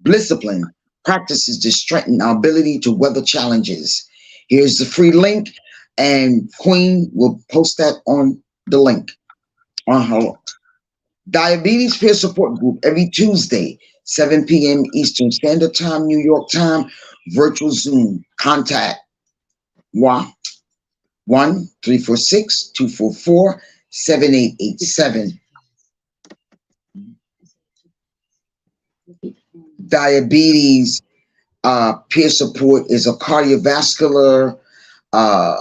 Speaker 2: Discipline practices to strengthen our ability to weather challenges. Here's the free link, and Queen will post that on the link on her Diabetes Peer Support Group every Tuesday, 7 p.m. Eastern Standard Time, New York time, virtual Zoom. Contact 1-346-244-7887. Diabetes peer support is a cardiovascular, uh,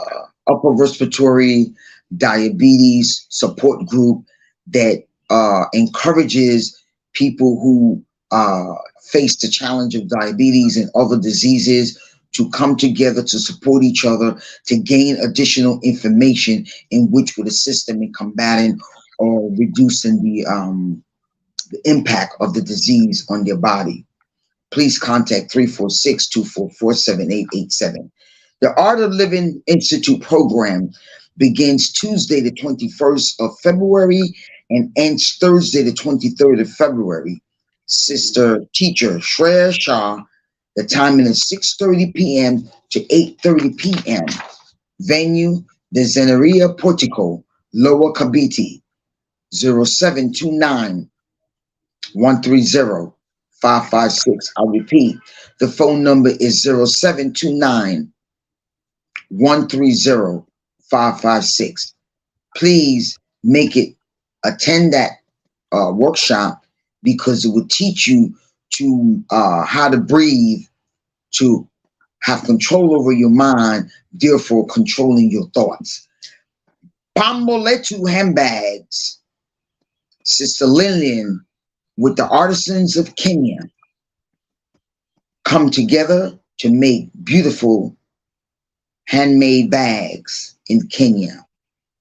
Speaker 2: upper respiratory diabetes support group that encourages people who face the challenge of diabetes and other diseases to come together to support each other to gain additional information in which would assist them in combating or reducing the impact of the disease on their body. please contact 346-244-7887. The Art of Living Institute program begins Tuesday, the 21st of February, and ends Thursday, the 23rd of February. Sister teacher Shreya Shah, the timing is 6:30 p.m. to 8:30 p.m. Venue, the Zeneria Portico, Lower Kabiti, 0729 130-556. I repeat, the phone number is 0729 130-556. Please make it attend that workshop because it will teach you to how to breathe, to have control over your mind, therefore controlling your thoughts. Pamboletu handbags, Sister Lillian with the artisans of Kenya come together to make beautiful handmade bags in Kenya.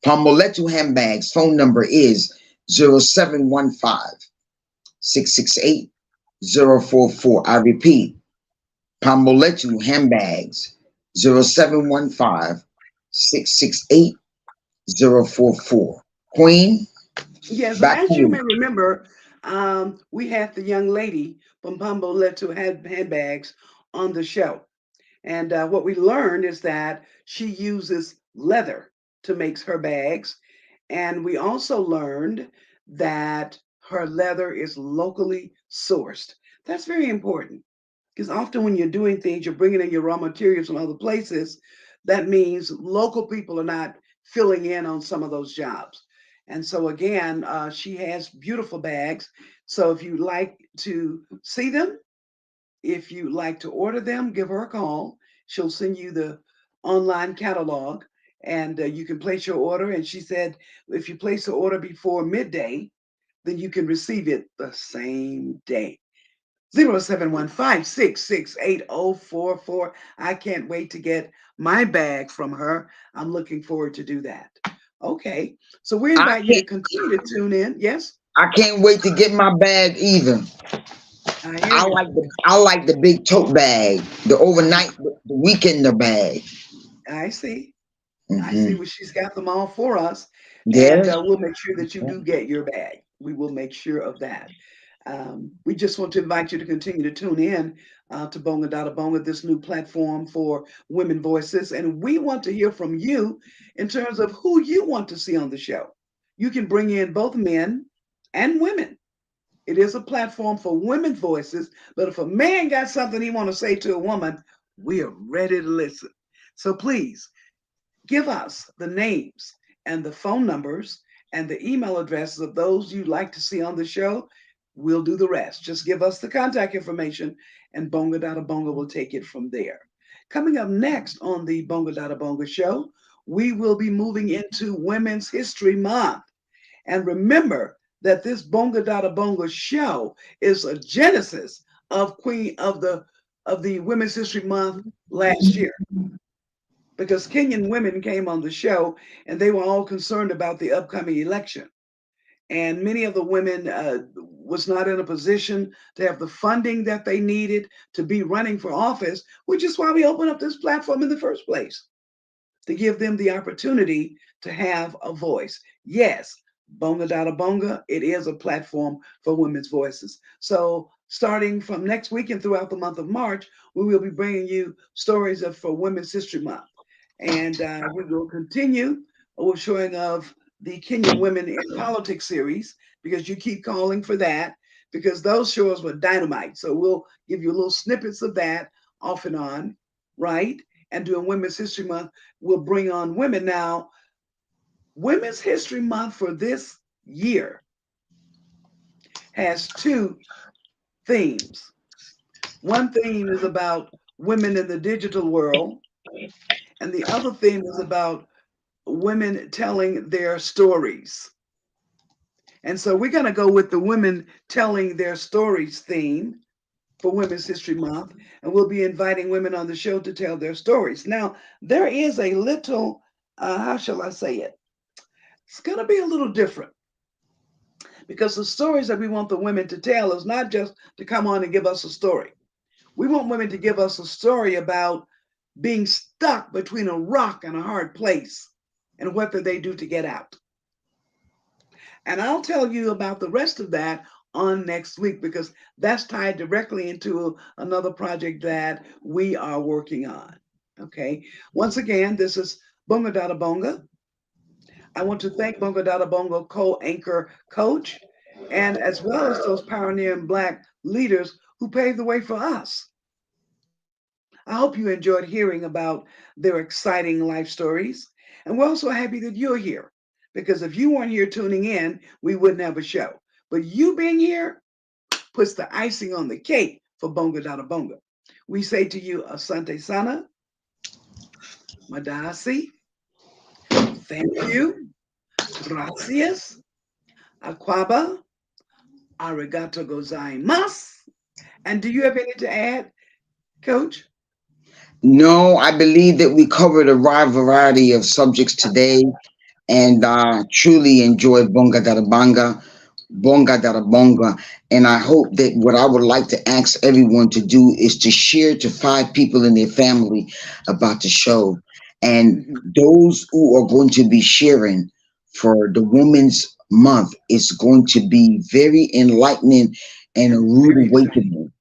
Speaker 2: Pamboletu handbags, phone number is 0715-668-044. I repeat, Pamboletu handbags, 0715-668-044. Queen,
Speaker 1: Yes, and
Speaker 2: back to
Speaker 1: as you
Speaker 2: you.
Speaker 1: may remember, we had the young lady from Pambo Leto handbags on the show. And what we learned is that she uses leather to make her bags. And we also learned that her leather is locally sourced. That's very important because often when you're doing things, you're bringing in your raw materials from other places. That means local people are not filling in on some of those jobs. And so, again, she has beautiful bags. So, if you like to see them, if you like to order them, give her a call. She'll send you the online catalog and you can place your order. And she said if you place the order before midday, then you can receive it the same day. 0715-668-044. I can't wait to get my bag from her. I'm looking forward to do that. Okay. So we
Speaker 2: I
Speaker 1: invite you to
Speaker 2: can't
Speaker 1: continue to tune in. Yes,
Speaker 2: I can't wait to get my bag either.
Speaker 1: I hear you.
Speaker 2: I like the big tote bag, the
Speaker 1: Uh-huh.
Speaker 2: overnight, the weekender bag.
Speaker 1: I see. I see
Speaker 2: Hmm.
Speaker 1: what she's got them all for us. And
Speaker 2: Yes.
Speaker 1: we'll make sure that you do get your bag. We will make sure of that. We just want to invite you to continue to tune in to Bonga Dada Bonga, this new platform for women voices. And we want to hear from you in terms of who you want to see on the show. You can bring in both men and women. It is a platform for women's voices, but if a man got something he want to say to a woman, we are ready to listen. So please give us the names and the phone numbers and the email addresses of those you'd like to see on the show. We'll do the rest. Just give us the contact information, and Bonga Dada Bonga will take it from there. Coming up next on the Bonga Dada Bonga show, we will be moving into Women's History Month. And remember that this Bonga Dada Bonga show is a genesis of Queen of the Women's History Month last year because Kenyan women came on the show and they were all concerned about the upcoming election. And many of the women was not in a position to have the funding that they needed to be running for office, which is why we opened up this platform in the first place to give them the opportunity to have a voice. Yes, Bonga Dada Bonga, it is a platform for women's voices. So starting from next week and throughout the month of March, we will be bringing you stories of for Women's History Month. And we will continue with showing of the Kenyan Women in Politics series because you keep calling for that because those shows were dynamite. So we'll give you little snippets of that off and on, right? And during Women's History Month, we'll bring on women. Now, Women's History Month for this year has two themes. One theme is about women in the digital world, and the other theme is about women telling their stories. And so we're going to go with the women telling their stories theme for Women's History Month, and we'll be inviting women on the show to tell their stories. Now, there is a little, how shall I say it? It's going to be a little different because the stories that we want the women to tell is not just to come on and give us a story. We want women to give us a story about being stuck between a rock and a hard place and what did they do to get out. And I'll tell you about the rest of that on next week because that's tied directly into another project that we are working on. Okay. Once again, this is Bonga Dada Bonga. I want to thank Bonga Dada Bonga co-anchor coach and as well as those pioneering black leaders who paved the way for us. I hope you enjoyed hearing about their exciting life stories. And we're also happy that you're here because if you weren't here tuning in, we wouldn't have a show. But you being here puts the icing on the cake for Bonga Dada Bonga. We say to you, Asante Sana, Madasi, thank you, gracias, Aquaba, arigato gozaimasu. And do you have anything to add, Coach?
Speaker 2: No, I believe that we covered a wide variety of subjects today, and truly enjoyed Bonga Dada Banga, Bonga Dada Bonga. And I hope that what I would like to ask everyone to do is to share to 5 people in their family about the show. And
Speaker 1: Mhm.
Speaker 2: those who are going to be sharing for the Women's Month is going to be very enlightening and a
Speaker 1: And
Speaker 2: rude
Speaker 1: very exciting.
Speaker 2: awakening.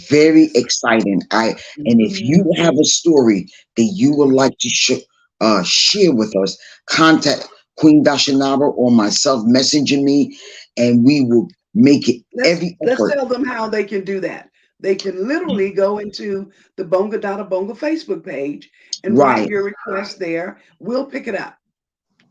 Speaker 2: Very
Speaker 1: Yes.
Speaker 2: exciting. And if
Speaker 1: Mhm.
Speaker 2: you have a story that you would like to share with us, contact Queen Dashanaba or myself, messaging me, and we will make it every
Speaker 1: Let's
Speaker 2: effort.
Speaker 1: tell them how they can do that. They can literally go into the Bonga Dada Bonga Facebook page and write
Speaker 2: Right.
Speaker 1: your request there. We'll pick it up.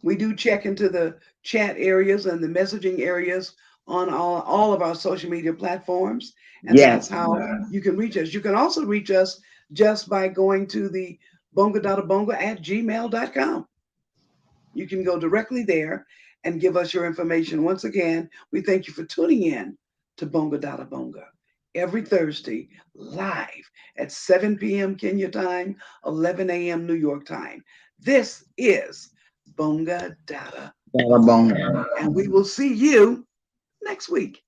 Speaker 1: We do check into the chat areas and the messaging areas on all of our social media platforms. And that's
Speaker 2: Yes.
Speaker 1: how you can reach us. You can also reach us just by going to the bonga dada bonga at gmail.com. You can go directly there and give us your information. Once again, we thank you for tuning in to Bonga Dada Bonga every Thursday live at 7 p.m. Kenya time, 11 a.m. New York time. This is Bonga Dada
Speaker 2: Dada
Speaker 1: Bonga.
Speaker 2: Bonga.
Speaker 1: And we will see you next week.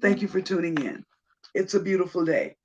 Speaker 1: Thank you for tuning in. It's a beautiful day.